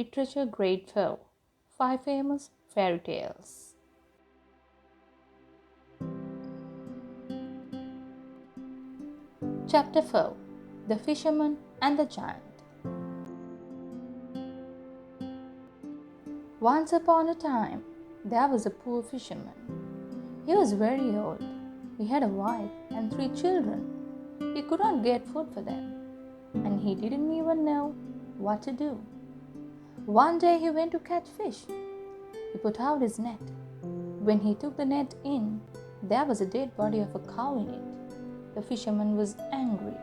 Literature Grade 12. 5 Famous Fairy Tales. Chapter 4. The Fisherman and the Giant. Once upon a time, there was a poor fisherman. He was very old. He had a wife and 3 children. He could not get food for them, and he didn't even know what to do. One day he went to catch fish. He put out his net. When he took the net in, there was a dead body of a cow in it. The fisherman was angry.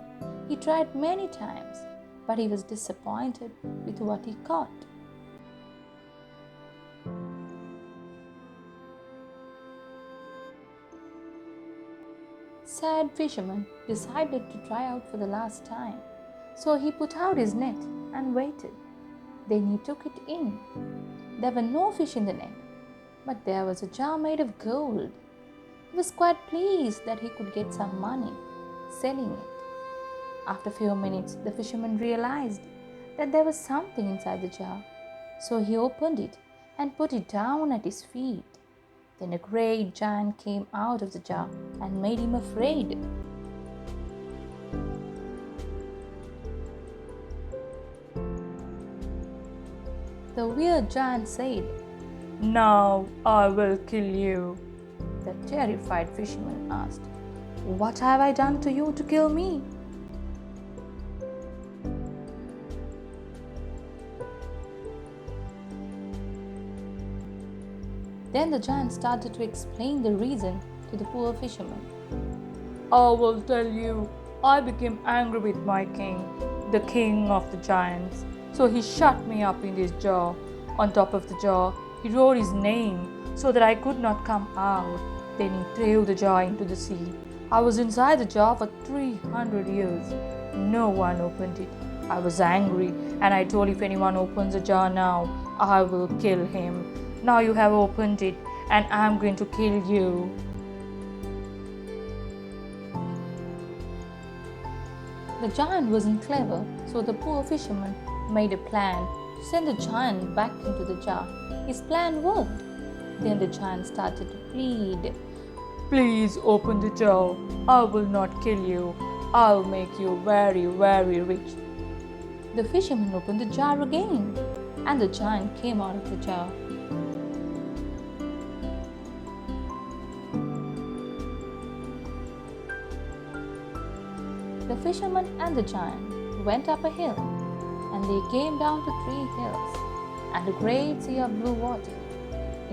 He tried many times, but he was disappointed with what he caught. Sad fisherman decided to try out for the last time. So he put out his net and waited. Then he took it in. There were no fish in the net, but there was a jar made of gold. He was quite pleased that he could get some money selling it. After a few minutes, the fisherman realized that there was something inside the jar. So he opened it and put it down at his feet. Then a great giant came out of the jar and made him afraid. The weird giant said, "Now I will kill you." The terrified fisherman asked, "What have I done to you to kill me?" Then the giant started to explain the reason to the poor fisherman. "I will tell you, I became angry with my king, the king of the giants. So he shut me up in this jar. On top of the jar, he wrote his name so that I could not come out. Then he threw the jar into the sea. I was inside the jar for 300 years. No one opened it. I was angry and I told, if anyone opens the jar now, I will kill him. Now you have opened it and I am going to kill you." The giant wasn't clever, so the poor fisherman made a plan to send the giant back into the jar. His plan worked. Then the giant started to plead, "Please open the jar. I will not kill you. I'll make you very, very rich." The fisherman opened the jar again, and the giant came out of the jar. The fisherman and the giant went up a hill, and they came down to 3 hills and a great sea of blue water.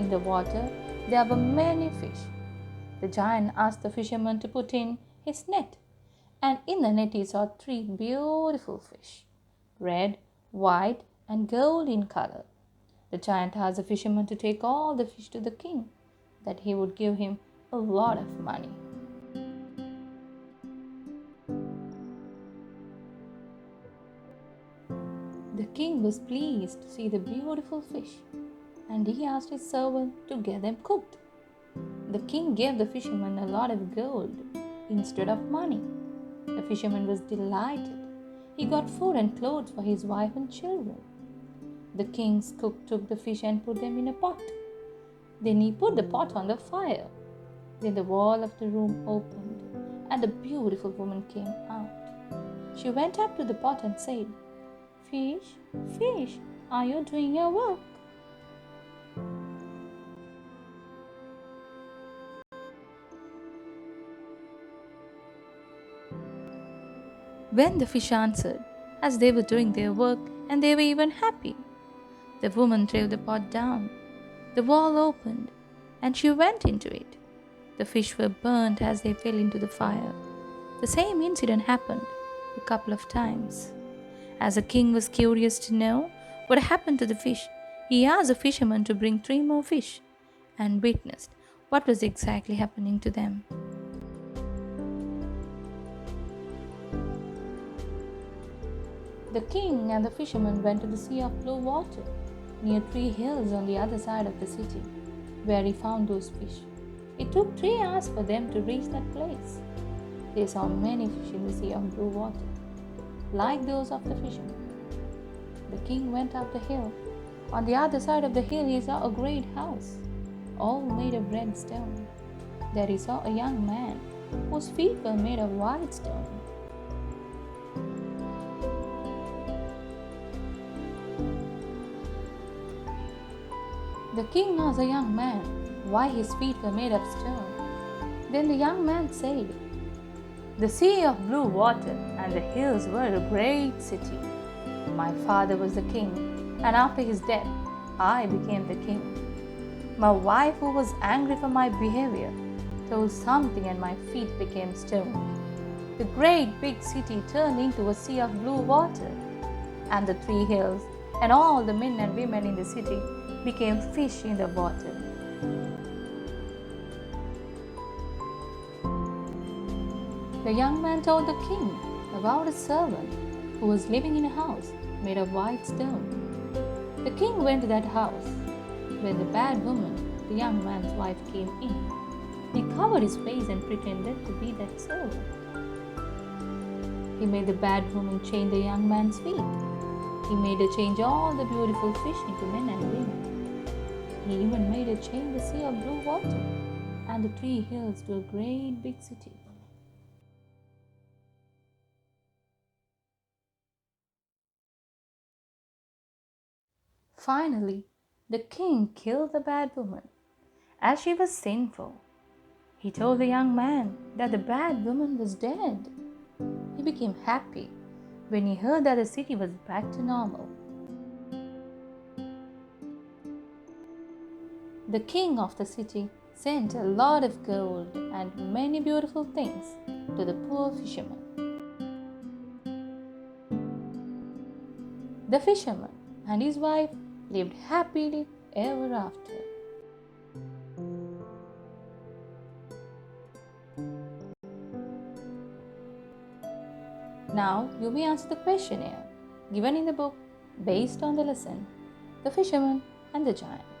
In the water there were many fish. The giant asked the fisherman to put in his net, and in the net he saw 3 beautiful fish, red, white, and gold in color. The giant asked the fisherman to take all the fish to the king, that he would give him a lot of money. The king was pleased to see the beautiful fish, and he asked his servant to get them cooked. The king gave the fisherman a lot of gold instead of money. The fisherman was delighted. He got food and clothes for his wife and children. The king's cook took the fish and put them in a pot. Then he put the pot on the fire. Then the wall of the room opened, and a beautiful woman came out. She went up to the pot and said, "Fish, fish, are you doing your work?" When the fish answered, as they were doing their work, and they were even happy, the woman threw the pot down. The wall opened, and she went into it. The fish were burnt as they fell into the fire. The same incident happened a couple of times. As the king was curious to know what happened to the fish, he asked the fisherman to bring 3 more fish and witnessed what was exactly happening to them. The king and the fisherman went to the sea of blue water near 3 hills on the other side of the city, where he found those fish. It took 3 hours for them to reach that place. They saw many fish in the sea of blue water, like those of the fisherman. The king went up the hill On the other side of the hill he saw a great house, all made of red stone. There he saw a young man whose feet were made of white stone. The king asked the young man why his feet were made of stone. Then the young man said, "The sea of blue water and the hills were a great city. My father was the king, and after his death, I became the king. My wife, who was angry for my behavior, told something and my feet became stone. The great big city turned into a sea of blue water, and the three hills and all the men and women in the city became fish in the water." The young man told the king about a servant who was living in a house made of white stone. The king went to that house. When the bad woman, the young man's wife, came in, he covered his face and pretended to be that servant. He made the bad woman chain the young man's feet. He made her change all the beautiful fish into men and women. He even made her change the sea of blue water and the three hills to a great big city. Finally, the king killed the bad woman, as she was sinful. He told the young man that the bad woman was dead. He became happy when he heard that the city was back to normal. The king of the city sent a lot of gold and many beautiful things to the poor fisherman. The fisherman and his wife lived happily ever after. Now you may answer the questionnaire given in the book based on the lesson, The Fisherman and the Giant.